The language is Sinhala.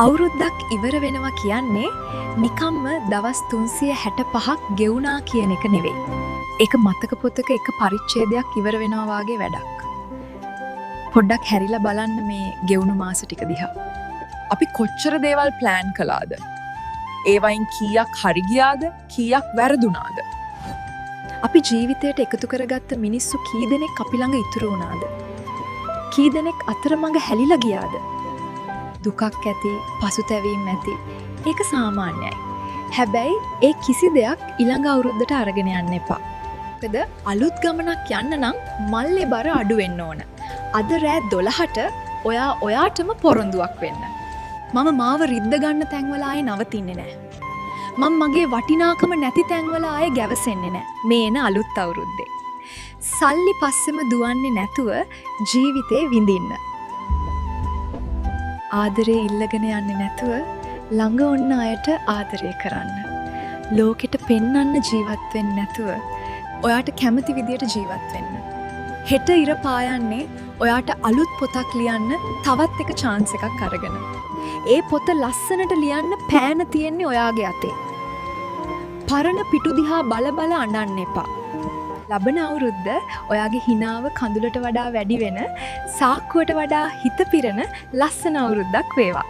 අවුරුද්දක් ඉවර වෙනවා කියන්නේ නිකම්ම දවස් 365ක් ගෙවුනා කියන එක නෙවෙයි. ඒක මතක පොතක එක පරිච්ඡේදයක් ඉවර වෙනවා වාගේ වැඩක්. පොඩ්ඩක් හැරිලා බලන්න මේ ගෙවුණු මාස ටික දිහා. අපි කොච්චර දේවල් ප්ලෑන් කළාද? ඒවයින් කීයක් හරි ගියාද? කීයක් වැරදුනාද? අපි ජීවිතයට එකතු කරගත්ත මිනිස්සු කී දෙනෙක් අපි ළඟ ඉතුරු වුණාද? කී දෙනෙක් අතරමඟ හැලිලා ගියාද? දුකක් ඇති, පසුතැවීම් ඇති. ඒක සාමාන්‍යයි. හැබැයි ඒ කිසි දෙයක් ඊළඟ අවුරුද්දට අරගෙන යන්න එපා. මොකද අලුත් ගමනක් යන්න නම් මල්ලේ බර අඩු වෙන්න ඕන. අද රෑ 12ට ඔයාටම පොරොන්දුවක් වෙන්න. මම මාව රිද්ද ගන්න තැන්වල ආයේ නවතින්නේ නැහැ. මම මගේ වටිනාකම නැති තැන්වල ආයේ ගැවසෙන්නේ නැහැ. මේ එන අලුත් අවුරුද්දේ. සල්ලි පස්සෙම දුවන්නේ නැතුව ජීවිතේ විඳින්න. ආදරේ ඉල්ලගෙන යන්නේ නැතුව ළඟ ඔන්න අයට ආදරය කරන්න. ලෝකෙට පෙන්වන්න ජීවත් වෙන්නේ නැතුව ඔයාට කැමති විදියට ජීවත් වෙන්න. හෙට ඉර පායන්නේ ඔයාට අලුත් පොතක් ලියන්න තවත් එක chance එකක් අරගෙන. ඒ පොත ලස්සනට ලියන්න පෑන තියෙන්නේ ඔයාගේ අතේ. පරණ පිටු දිහා බල බල අඬන්න එපා. ලබන අවුරුද්ද ඔයාගේ හිනාව කඳුලට වඩා වැඩි වෙන, සාක්කුවට වඩා හිත පිරෙන ලස්සන අවුරුද්දක් වේවා.